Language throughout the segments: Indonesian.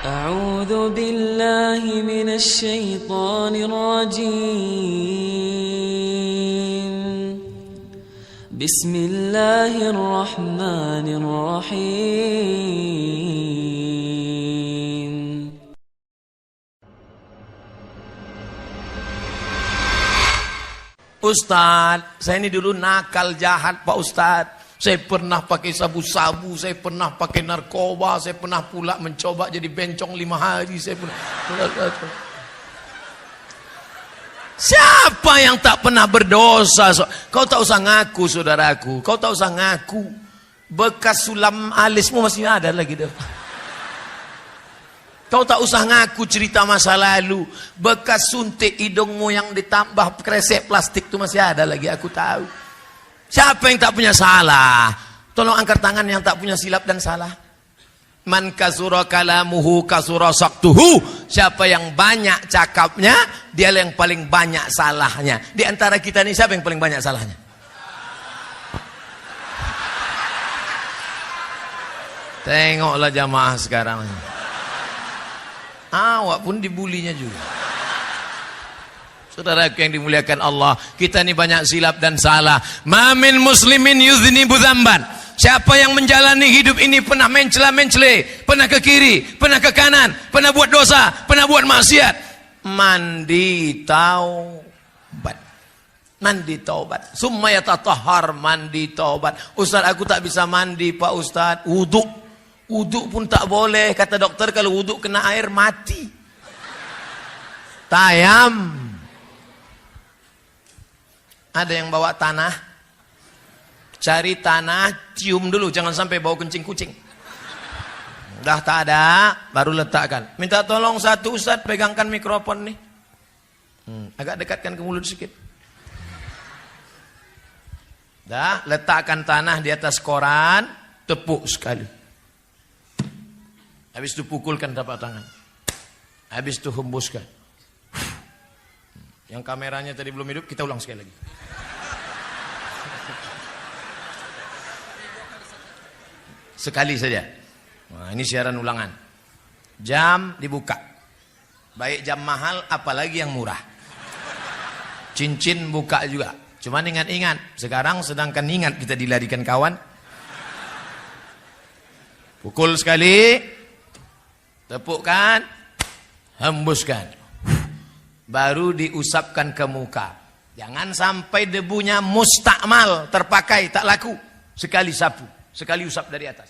أعوذ بالله من الشيطان الرجيم. بسم الله الرحمن الرحيم. Ustadz, saya ini dulu nakal jahat Pak Ustadz. Saya pernah pakai sabu-sabu, saya pernah pakai narkoba, saya pernah pula mencoba jadi bencong 5 hari. Siapa yang tak pernah berdosa? Kau tak usah ngaku, saudaraku. Kau tak usah ngaku. Bekas sulam alismu masih ada lagi deh. Kau tak usah ngaku cerita masa lalu. Bekas suntik hidungmu yang ditambah kresek plastik itu masih ada lagi, aku tahu. Siapa yang tak punya salah? Tolong angkat tangan yang tak punya silap dan salah. Man kasura kalamuhu kasura saktuhu. Siapa yang banyak cakapnya, dia yang paling banyak salahnya. Di antara kita ini siapa yang paling banyak salahnya? Tengoklah jamaah sekarang. Awak pun dibulinya juga. Saudaraku yang dimuliakan Allah, kita ini banyak silap dan salah. Mamin muslimin yudhnibu dzamban. Siapa yang menjalani hidup ini pernah mencela-mencele, pernah ke kiri, pernah ke kanan, pernah buat dosa, pernah buat maksiat, mandi taubat. Mandi taubat. Summa yatatahhar, mandi taubat. Ustaz, aku tak bisa mandi Pak Ustaz. Wuduk pun tak boleh. Kata dokter kalau wuduk kena air mati. Tayam. Ada yang bawa tanah, cari tanah, cium dulu, jangan sampai bau kencing kucing. Udah tak ada, baru letakkan. Minta tolong satu Ustaz, pegangkan mikrofon nih. Agak dekatkan ke mulut sedikit. Dah, letakkan tanah di atas koran, tepuk sekali. Habis itu pukulkan telapak tangan. Habis itu hembuskan. Yang kameranya tadi belum hidup, kita ulang sekali lagi. Sekali saja. Nah, ini siaran ulangan. Jam dibuka. Baik jam mahal, apalagi yang murah. Cincin buka juga. Cuman ingat-ingat. Sekarang sedangkan ingat kita dilarikan kawan. Pukul sekali. Tepukkan. Hembuskan. Baru diusapkan ke muka. Jangan sampai debunya mustakmal, terpakai, tak laku. Sekali sapu, sekali usap dari atas.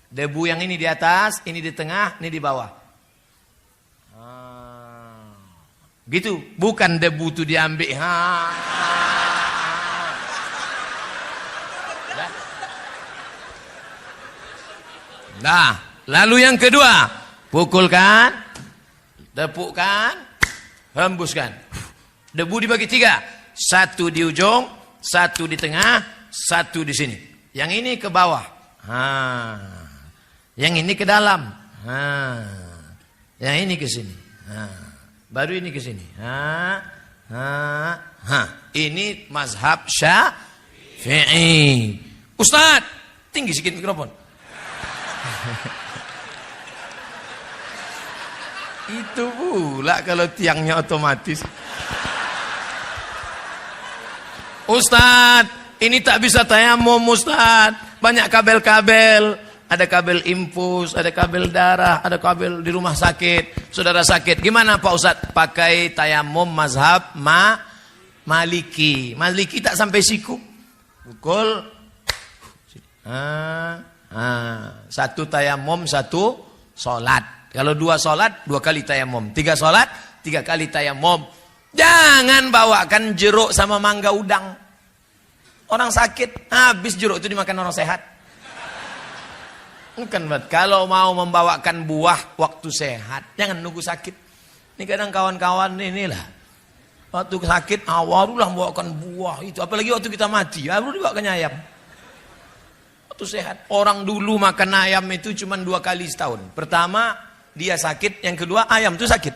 Debu yang ini di atas, ini di tengah, ini di bawah. Gitu, bukan debu itu diambil. Nah, lalu yang kedua, pukulkan, tepukkan, hembuskan. Debu dibagi 3. 1 di ujung, 1 di tengah, 1 di sini. Yang ini ke bawah. Yang ini ke dalam. Yang ini ke sini. Baru ini ke sini. Ini mazhab Syafi'i. Ustaz, tinggi sedikit mikrofon. Itu pula kalau tiangnya otomatis. Ustaz, ini tak bisa tayamum Ustaz. Banyak kabel-kabel. Ada kabel infus, ada kabel darah, ada kabel di rumah sakit. Saudara sakit, gimana Pak Ustaz? Pakai tayamum mazhab Maliki. Maliki tak sampai siku. Pukul. 1 tayamum, 1 sholat. Kalau 2 sholat, 2 kali tayamum. 3 sholat, 3 kali tayamum. Jangan bawakan jeruk sama mangga udang. Orang sakit, habis jeruk itu dimakan orang sehat. Bukan, kalau mau membawakan buah waktu sehat, jangan nunggu sakit. Ini kadang kawan-kawan inilah. Waktu sakit, barulah membawakan buah itu. Apalagi waktu kita mati, baru dibawakan ayam. Waktu sehat. Orang dulu makan ayam itu cuma 2 kali setahun. Pertama, dia sakit. Yang kedua, ayam itu sakit.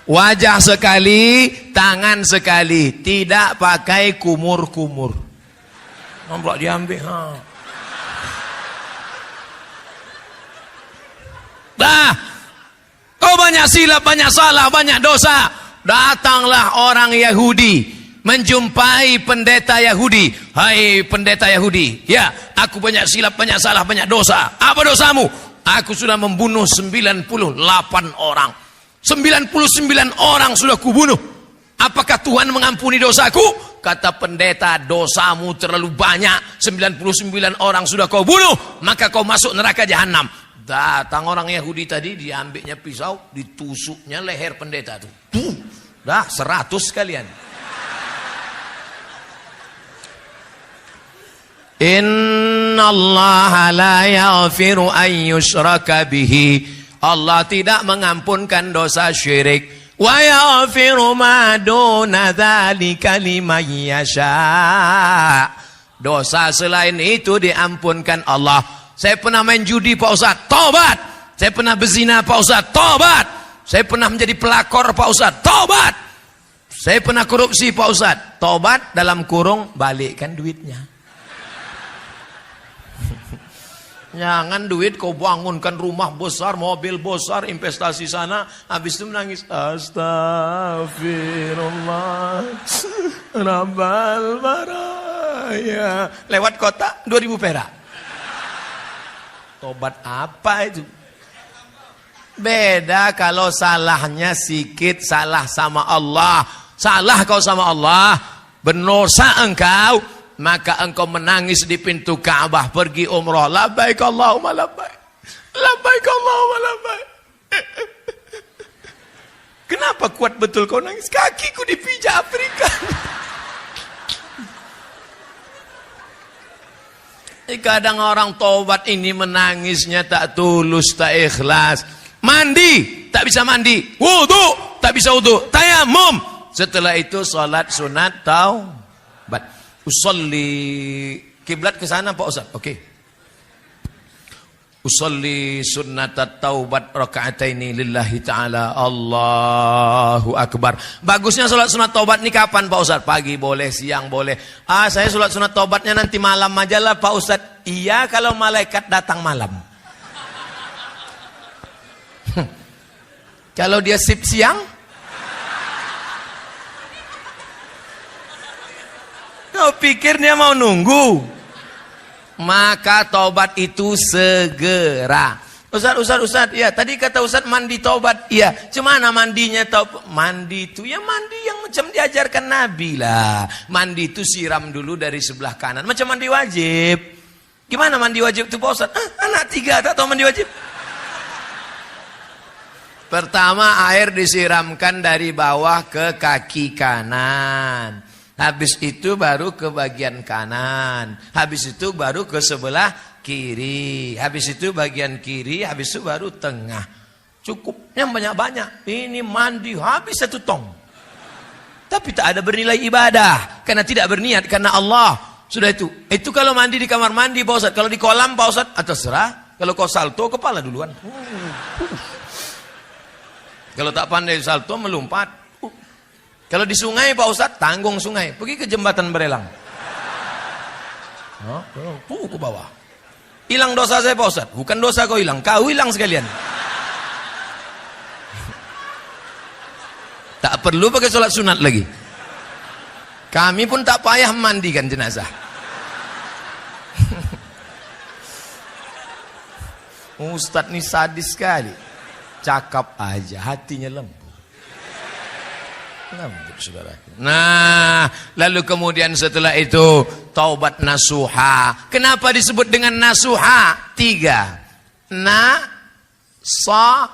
Wajah sekali, tangan sekali, tidak pakai kumur-kumur. Nampak diambil. Dah, kau banyak silap, banyak salah, banyak dosa. Datanglah orang Yahudi menjumpai pendeta Yahudi. Hai pendeta Yahudi, ya, aku banyak silap, banyak salah, banyak dosa. Apa dosamu? Aku sudah membunuh 98 orang. 99 orang sudah kubunuh. Apakah Tuhan mengampuni dosaku? Kata pendeta, dosamu terlalu banyak. 99 orang sudah kau bunuh, maka kau masuk neraka jahanam. Datang orang Yahudi tadi, diambilnya pisau, ditusuknya leher pendeta tuh. Dah 100 sekalian. Inna Allah la yaghfiru an yushraka bihi. Allah tidak mengampunkan dosa syirik. Wa yaghfiru ma duna dzalika liman yasha. Dosa selain itu diampunkan Allah. Saya pernah main judi Pak Ustaz, tobat. Saya pernah berzina Pak Ustaz, tobat. Saya pernah menjadi pelakor Pak Ustaz, tobat. Saya pernah korupsi Pak Ustaz, tobat dalam kurung balikkan duitnya. Jangan duit kau bangunkan rumah besar, mobil besar, investasi sana, habis itu menangis. Astagfirullah, Rabbal baraya. Lewat kota 2000 perak. Tobat apa itu? Beda kalau salahnya sikit, salah sama Allah. Salah kau sama Allah, berdosa engkau, maka engkau menangis di pintu Ka'bah pergi umrah. Labbaik Allahumma labbaik. Labbaik Allahumma labbaik. Kenapa kuat betul kau nangis? Kakiku dipijak Afrika. Kadang orang taubat ini menangisnya tak tulus, tak ikhlas. Mandi, tak bisa mandi. Wudu, tak bisa wudu. Tayamum. Setelah itu salat sunat taubat. Usolli, kiblat ke sana Pak Ustaz. Oke. Usolli sunnatat taubat raka'ataini lillahi ta'ala. Allahu akbar. Bagusnya salat sunat taubat ini kapan Pak Ustaz? Pagi boleh, siang boleh. Saya salat sunat taubatnya nanti malam aja lah Pak Ustaz. Iya kalau malaikat datang malam. Kalau dia sip siang, kau pikir dia mau nunggu? Maka taubat itu segera. Ustaz, ya tadi kata Ustaz mandi taubat. Iya, cemana mandinya taubat? Mandi itu ya mandi yang macam diajarkan Nabi lah. Mandi itu siram dulu dari sebelah kanan, macam mandi wajib. Gimana mandi wajib itu Pak Ustaz? Anak 3 tak tahu mandi wajib. Pertama air disiramkan dari bawah ke kaki kanan. Habis itu baru ke bagian kanan. Habis itu baru ke sebelah kiri. Habis itu bagian kiri. Habis itu baru tengah. Cukupnya banyak-banyak. Ini mandi habis 1 tong. Tapi tak ada bernilai ibadah. Karena tidak berniat. Karena Allah. Sudah itu. Itu kalau mandi di kamar mandi Pak Ustaz. Kalau di kolam Pak Ustaz. Terserah. Kalau kau salto kepala duluan. Kalau tak pandai salto melompat. Kalau di sungai Pak Ustaz, tanggung sungai. Pergi ke jembatan Berelang. Ke bawah. Hilang dosa saya Pak Ustaz. Bukan dosa kau hilang, kau hilang sekalian. Tak perlu pakai sholat sunat lagi. Kami pun tak payah mandikan jenazah. Ustaz ni sadis sekali. Cakap aja, hatinya lembut. Lembut saudara. Nah, lalu kemudian setelah itu taubat nasuha. Kenapa disebut dengan nasuha? 3. Na-sa-ha.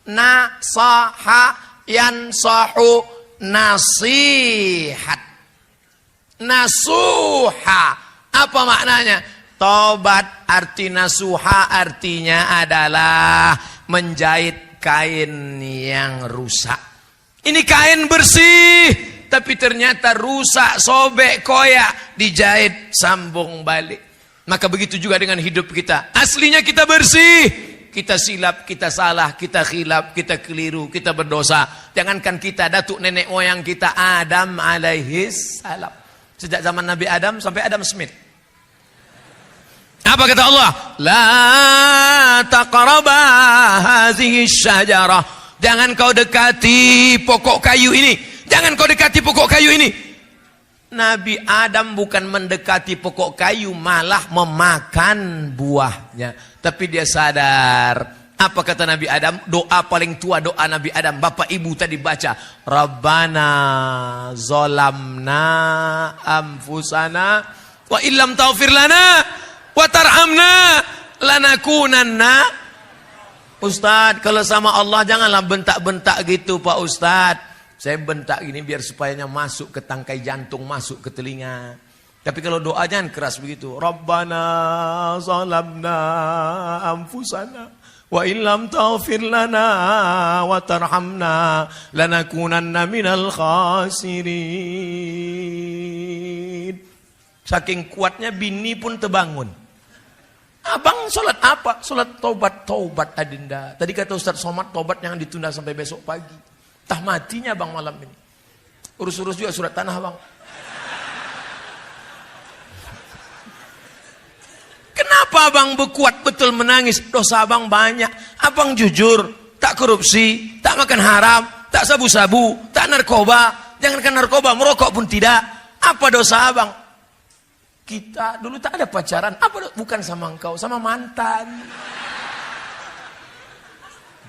Na-sa-ha yansahu nasihat. Nasuha. Apa maknanya? Taubat arti nasuha artinya adalah menjahit kain yang rusak. Ini kain bersih, tapi ternyata rusak, sobek, koyak, dijahit, sambung balik. Maka begitu juga dengan hidup kita. Aslinya kita bersih, kita silap, kita salah, kita khilaf, kita keliru, kita berdosa. Jangankan kita, datuk nenek moyang kita Adam alaihis salam. Sejak zaman Nabi Adam sampai Adam Smith. Apa kata Allah? La taqraba hazihi syajarah. Jangan kau dekati pokok kayu ini. Jangan kau dekati pokok kayu ini. Nabi Adam bukan mendekati pokok kayu, malah memakan buahnya. Tapi dia sadar. Apa kata Nabi Adam? Doa paling tua, doa Nabi Adam. Bapak ibu tadi baca. Rabbana zolamna anfusana wa illam taghfir lana wa tarhamna lanakunanna. Ustaz, kalau sama Allah janganlah bentak-bentak gitu Pak Ustaz. Saya bentak gini biar supayanya masuk ke tangkai jantung, masuk ke telinga. Tapi kalau doa jangan keras begitu. Rabbana zalamna anfusana wa illam taghfir lana wa tarhamna lanakunanna minal khasirin. Saking kuatnya bini pun terbangun. Abang sholat apa? Sholat taubat adinda. Tadi kata Ustaz Somad, taubat yang ditunda sampai besok pagi. Tah matinya bang malam ini. Urus-urus juga surat tanah bang. Kenapa abang berkuat betul menangis? Dosa abang banyak. Abang jujur, tak korupsi, tak makan haram, tak sabu-sabu, tak narkoba. Jangankan narkoba, merokok pun tidak. Apa dosa abang? Kita dulu tak ada pacaran. Apa? Bukan sama engkau, sama mantan.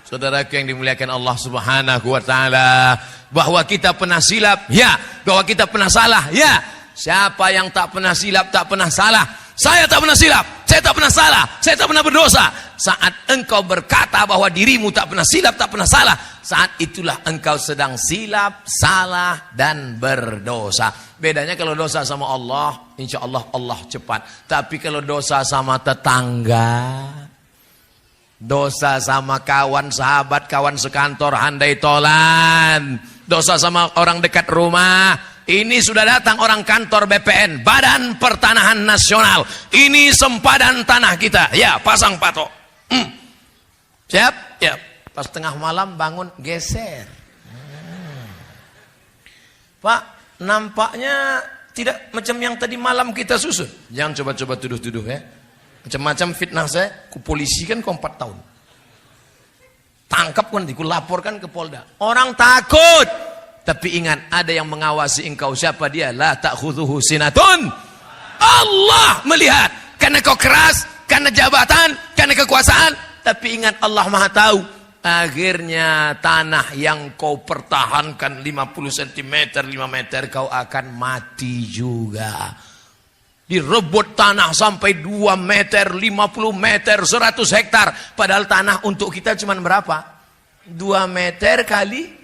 Saudaraku yang dimuliakan Allah Subhanahu wa taala, bahwa kita pernah silap, ya, bahwa kita pernah salah, ya. Siapa yang tak pernah silap, tak pernah salah? Saya tak pernah silap, saya tak pernah salah, saya tak pernah berdosa. Saat engkau berkata bahwa dirimu tak pernah silap, tak pernah salah, saat itulah engkau sedang silap, salah dan berdosa. Bedanya kalau dosa sama Allah, insya Allah Allah cepat. Tapi kalau dosa sama tetangga, dosa sama kawan, sahabat, kawan sekantor, handai tolan, dosa sama orang dekat rumah. Ini sudah datang orang kantor BPN, Badan Pertanahan Nasional. Ini sempadan tanah kita. Ya, pasang patok. Siap? Ya. Pas tengah malam bangun, geser. Pak, nampaknya tidak macam yang tadi malam kita susun. Jangan coba-coba tuduh-tuduh ya. Macam-macam fitnah saya, ku polisi kan kau 4 tahun. Tangkap kan, ku laporkan ke Polda. Orang takut. Tapi ingat, ada yang mengawasi engkau. Siapa dia? La ta'khudhuhu sinatun. Allah melihat. Karena kau keras, karena jabatan, karena kekuasaan. Tapi ingat, Allah Maha tahu. Akhirnya tanah yang kau pertahankan 50 cm, 5 meter, kau akan mati juga. Direbut tanah sampai 2 meter, 50 meter, 100 hektar. Padahal tanah untuk kita cuma berapa? 2 meter kali.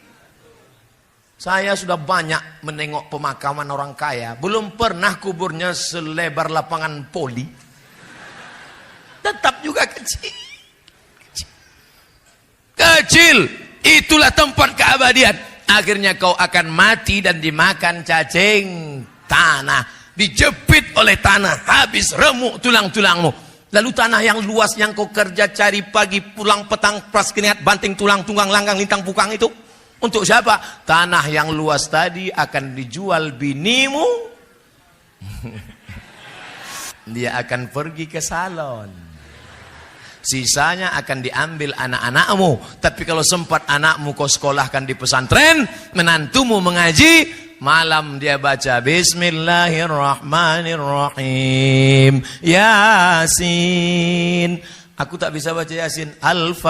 Saya sudah banyak menengok pemakaman orang kaya. Belum pernah kuburnya selebar lapangan poli. Tetap juga kecil. Kecil. Itulah tempat keabadian. Akhirnya kau akan mati dan dimakan cacing tanah. Dijepit oleh tanah. Habis remuk tulang-tulangmu. Lalu tanah yang luas yang kau kerja cari pagi pulang petang pras keringat banting tulang tunggang langgang lintang pukang itu. Untuk siapa? Tanah yang luas tadi akan dijual binimu. Dia akan pergi ke salon. Sisanya akan diambil anak-anakmu. Tapi kalau sempat anakmu kau sekolahkan di pesantren, menantumu mengaji, malam dia baca Bismillahirrahmanirrahim. Yasin. Aku tak bisa baca Yasin. Al-Fatihah.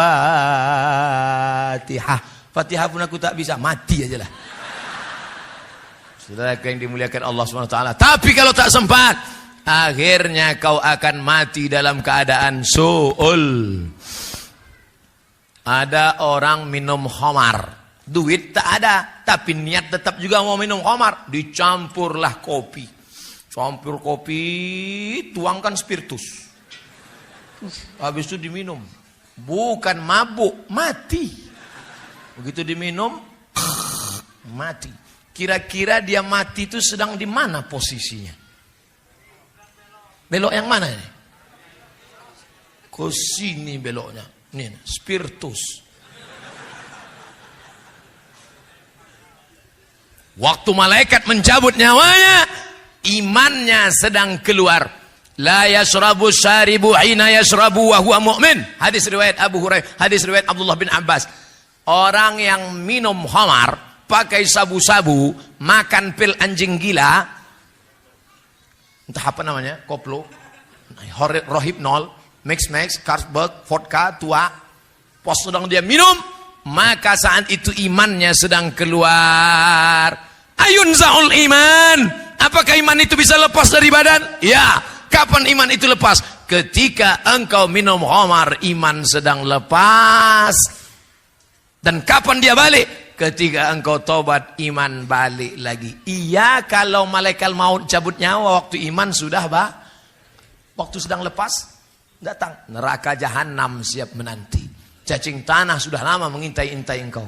Fatihah pun aku tak bisa, mati aja lah. Saudara yang dimuliakan Allah SWT. Tapi kalau tak sempat, akhirnya kau akan mati dalam keadaan su'ul. Ada orang minum khamar. Duit tak ada, tapi niat tetap juga mau minum khamar. Dicampurlah kopi. Campur kopi, tuangkan spiritus. Habis itu diminum. Bukan mabuk, mati. Begitu diminum, mati. Kira-kira dia mati itu sedang di mana posisinya? Belok yang mana ini? Ke sini beloknya. Ini spiritus. Waktu malaikat mencabut nyawanya, imannya sedang keluar. La yashrabu syaribu hina yashrabu wa huwa mu'min. Hadis riwayat Abu Hurairah, hadis riwayat Abdullah bin Abbas. Orang yang minum khamar, pakai sabu-sabu, makan pil anjing gila, entah apa namanya, koplo, rohypnol, mix, Carlsberg, vodka, tua, pas sedang dia minum, maka saat itu imannya sedang keluar. Ayun za'ul iman. Apakah iman itu bisa lepas dari badan? Ya. Kapan iman itu lepas? Ketika engkau minum khamar, iman sedang lepas. Dan kapan dia balik? Ketika engkau tobat, iman balik lagi. Iya, kalau malaikat maut cabut nyawa waktu iman sudah waktu sedang lepas, datang. Neraka jahanam siap menanti. Cacing tanah sudah lama mengintai-intai engkau.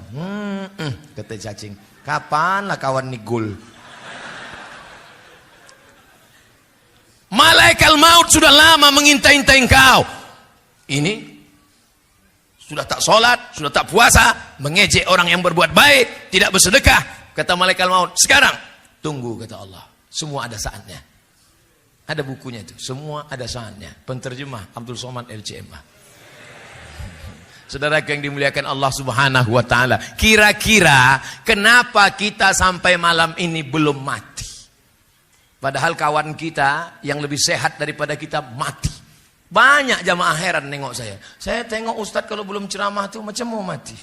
Kata cacing, kapanlah kawan nigul? Malaikat maut sudah lama mengintai-intai engkau. Ini sudah tak sholat, sudah tak puasa, mengejek orang yang berbuat baik, tidak bersedekah. Kata malaikat maut, sekarang tunggu, kata Allah. Semua ada saatnya. Ada bukunya itu, semua ada saatnya. Penterjemah Abdul Somad LCMA. Saudara yang dimuliakan Allah Subhanahu wa taala, kira-kira kenapa kita sampai malam ini belum mati? Padahal kawan kita yang lebih sehat daripada kita mati. Banyak jamaah heran nengok saya. Saya tengok Ustadz kalau belum ceramah tuh macam mau mati.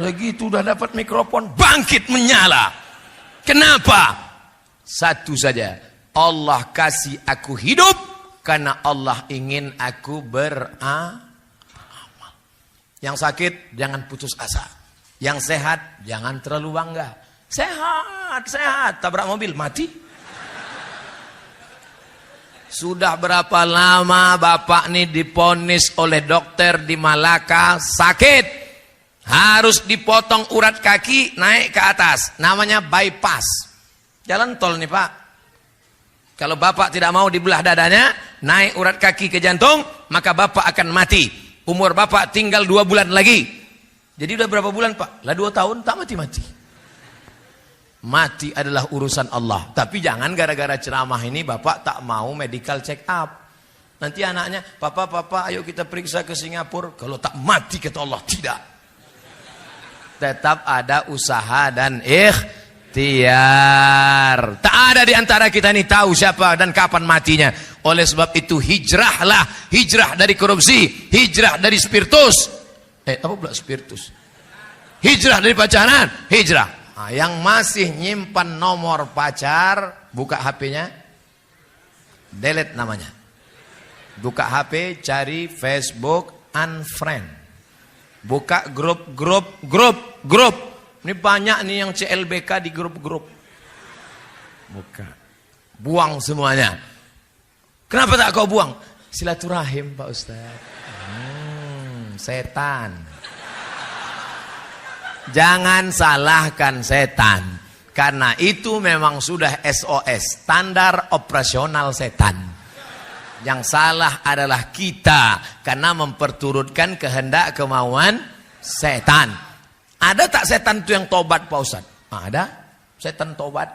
Lagi itu udah dapat mikrofon, bangkit menyala. Kenapa? Satu saja. Allah kasih aku hidup karena Allah ingin aku beramal. Yang sakit jangan putus asa. Yang sehat jangan terlalu bangga. Sehat, tabrak mobil mati. Sudah berapa lama bapak ini diponis oleh dokter di Malaka sakit. Harus dipotong urat kaki naik ke atas. Namanya bypass. Jalan tol nih pak. Kalau bapak tidak mau dibelah dadanya, naik urat kaki ke jantung, maka bapak akan mati. Umur bapak tinggal 2 bulan lagi. Jadi udah berapa bulan pak? Lah 2 tahun tak mati-mati. Mati adalah urusan Allah. Tapi jangan gara-gara ceramah ini bapak tak mau medical check up. Nanti anaknya, papa ayo kita periksa ke Singapura. Kalau tak mati kata Allah, tidak. Tetap ada usaha dan ikhtiar. Tak ada di antara kita ini tahu siapa dan kapan matinya. Oleh sebab itu hijrahlah. Hijrah dari korupsi. Hijrah dari spiritus. Apa pula spiritus? Hijrah dari pacaran. Hijrah. Nah, yang masih nyimpan nomor pacar, buka HP-nya, delete namanya. Buka HP, cari Facebook, unfriend. Buka grup. Ini banyak nih yang CLBK di grup-grup. Buka. Buang semuanya. Kenapa tak kau buang? Silaturahim Pak Ustaz. Setan. Jangan salahkan setan. Karena itu memang sudah SOS. Standar operasional setan. Yang salah adalah kita. Karena memperturutkan kehendak kemauan setan. Ada tak setan itu yang tobat Pak Ustaz? Ada. Setan tobat.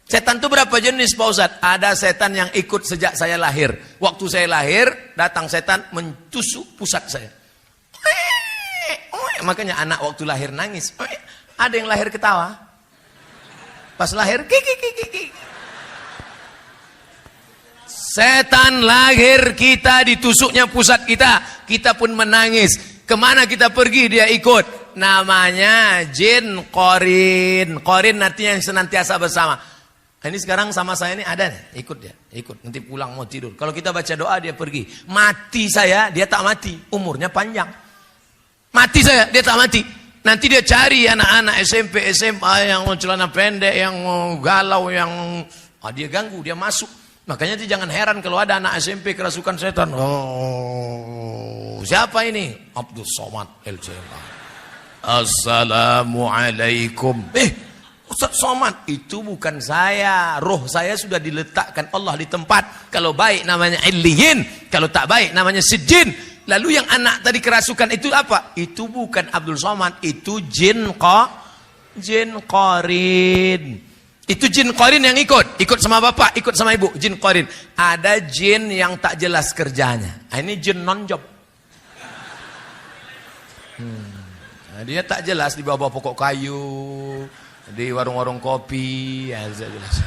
Setan itu berapa jenis Pak Ustaz? Ada setan yang ikut sejak saya lahir. Waktu saya lahir, datang setan mentusuk pusat saya. Makanya anak waktu lahir nangis. Ada yang lahir ketawa. Pas lahir, kiki. Setan lahir kita, ditusuknya pusat kita. Kita pun menangis. Kemana kita pergi dia ikut. Namanya jin qorin. Qorin artinya yang senantiasa bersama. Ini sekarang sama saya ini ada nih, ikut dia, ikut. Nanti pulang mau tidur. Kalau kita baca doa dia pergi. Mati saya, dia tak mati. Umurnya panjang. Mati saya, dia tak mati. Nanti dia cari anak-anak SMP, SMA yang celana pendek, yang galau, yang dia ganggu, dia masuk. Makanya dia jangan heran kalau ada anak SMP kerasukan setan. Oh, siapa ini? Abdul Somad LCMA. Assalamualaikum. Ustaz Somad, itu bukan saya. Roh saya sudah diletakkan Allah di tempat. Kalau baik namanya Illiyin, kalau tak baik namanya Sijin. Lalu yang anak tadi kerasukan itu apa? Itu bukan Abdul Somad, itu jin qarin. Itu jin qarin yang ikut sama bapak, ikut sama ibu, jin qarin. Ada jin yang tak jelas kerjanya. Ini jin non-job. Nah, dia tak jelas di bawah pokok kayu, di warung-warung kopi, ya jelas.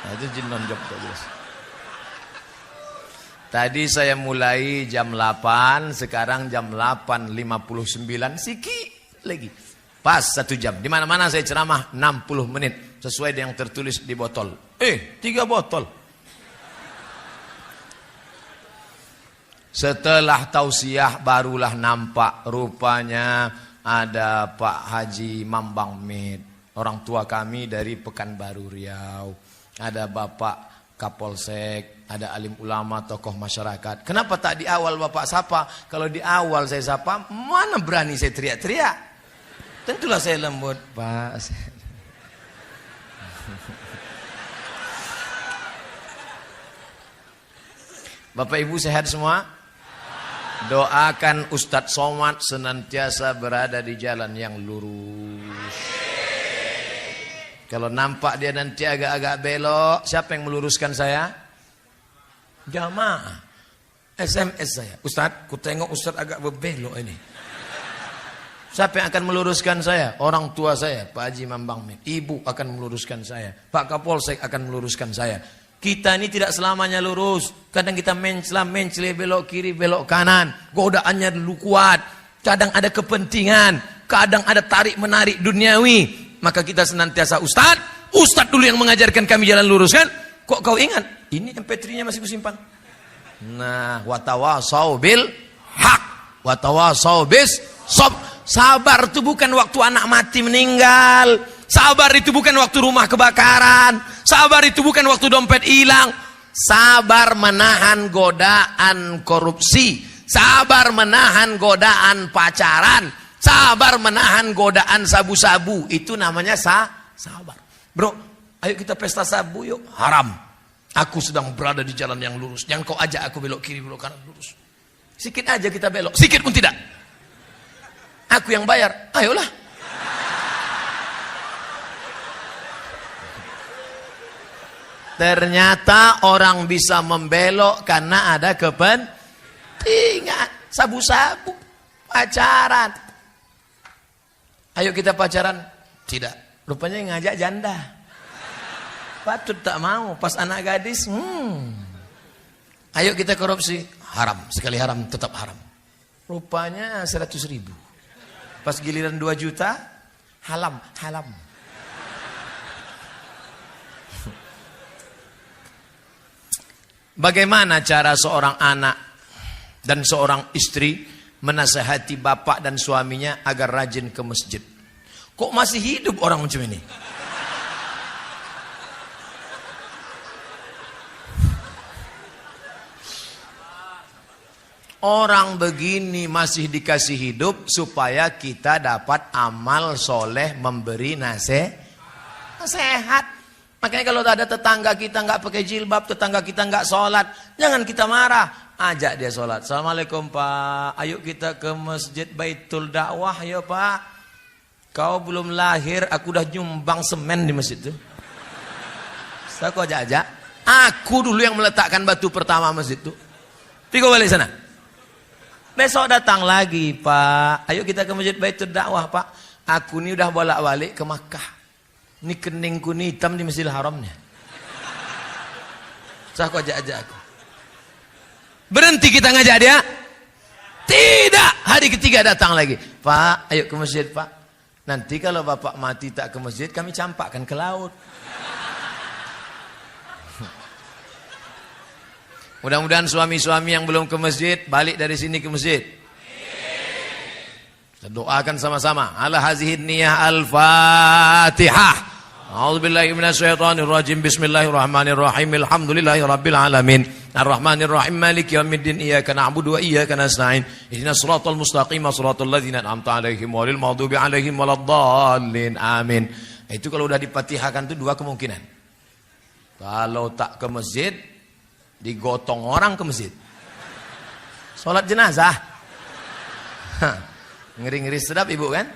Nah, itu jin non-job tak jelas. Tadi saya mulai jam 8, sekarang jam 8.59, sikit lagi. Pas 1 jam. Di mana-mana saya ceramah 60 menit. Sesuai dengan yang tertulis di botol. 3 botol. Setelah tausiah barulah nampak rupanya ada Pak Haji Mambang Med. Orang tua kami dari Pekanbaru Riau. Ada Bapak Kapolsek, ada alim ulama, tokoh masyarakat. Kenapa tak di awal Bapak sapa? Kalau di awal saya sapa, mana berani saya teriak-teriak? Tentulah saya lembut, Pak. Bapak Ibu sehat semua? Doakan Ustadz Somad senantiasa berada di jalan yang lurus. Kalau nampak dia nanti agak-agak belok, siapa yang meluruskan saya? Jamaah. SMS saya. Ustadz, ku tengok Ustadz agak berbelok ini. Siapa yang akan meluruskan saya? Orang tua saya, Pak Haji Mambang Med. Ibu akan meluruskan saya. Pak Kapolsek akan meluruskan saya. Kita ini tidak selamanya lurus. Kadang kita mencela, belok kiri, belok kanan. Godaannya dulu kuat. Kadang ada kepentingan. Kadang ada tarik-menarik duniawi. Maka kita senantiasa Ustadz dulu yang mengajarkan kami jalan lurus kan? Kok kau ingat? Ini MP3-nya masih kusimpan. Nah, watawasau bil haq, watawasau bis sob. Sabar itu bukan waktu anak mati meninggal. Sabar itu bukan waktu rumah kebakaran. Sabar itu bukan waktu dompet hilang. Sabar menahan godaan korupsi. Sabar menahan godaan pacaran. Sabar menahan godaan sabu-sabu. Itu namanya sabar. Bro, ayo kita pesta sabu yuk. Haram. Aku sedang berada di jalan yang lurus. Jangan kau ajak aku belok kiri, belok kanan, lurus. Sikit aja kita belok. Sikit pun tidak. Aku yang bayar. Ayolah. Ternyata orang bisa membelok karena ada kepentingan. Sabu-sabu. Pacaran. Ayo kita pacaran. Tidak. Rupanya yang ngajak janda. Patut tak mau. Pas anak gadis. Ayo kita korupsi. Haram. Sekali haram tetap haram. Rupanya 100.000. Pas giliran 2 juta. Halam. Bagaimana cara seorang anak dan seorang istri menasihati bapak dan suaminya agar rajin ke masjid? Kok masih hidup orang macam ini? Orang begini masih dikasih hidup supaya kita dapat amal soleh memberi nasihat. Makanya kalau ada tetangga kita nggak pakai jilbab, tetangga kita nggak sholat, jangan kita marah. Ajak dia sholat. Assalamualaikum Pak. Ayo kita ke masjid Baitul Dakwah ya Pak. Kau belum lahir, aku udah nyumbang semen di masjid itu. Saya kau ajak. Aku dulu yang meletakkan batu pertama masjid itu. Tiga balik sana. Besok datang lagi Pak. Ayo kita ke masjid Baitul Dakwah Pak. Aku ini udah bolak-balik ke Makkah. Ini keningku ini hitam di Masjidil Haramnya. Saya kau ajak aku. Berhenti kita ngajak dia? Tidak. Hari ketiga datang lagi. Pak, ayo ke masjid Pak. Nanti kalau bapak mati tak ke masjid, kami campakkan ke laut. Mudah-mudahan suami-suami yang belum ke masjid, balik dari sini ke masjid. Kita doakan sama-sama. Ala hazihin niyah al-fatihah. A'udzubillahi minasyaitonirrajim. Bismillahirrahmanirrahim. Alhamdulillahirabbil alamin. Arrahmanirrahim. Maliki yaumiddin. Iyyaka na'budu wa iyyaka nasta'in. Ihdinas siratal mustaqim. Shiratal ladzina an'amta 'alaihim ghairil maghdubi 'alaihim waladdallin. Amin. Itu kalau udah dipatihahkan itu 2 kemungkinan. Kalau tak ke masjid, digotong orang ke masjid. Sholat jenazah. Ngeri-ngeri sedap ibu kan?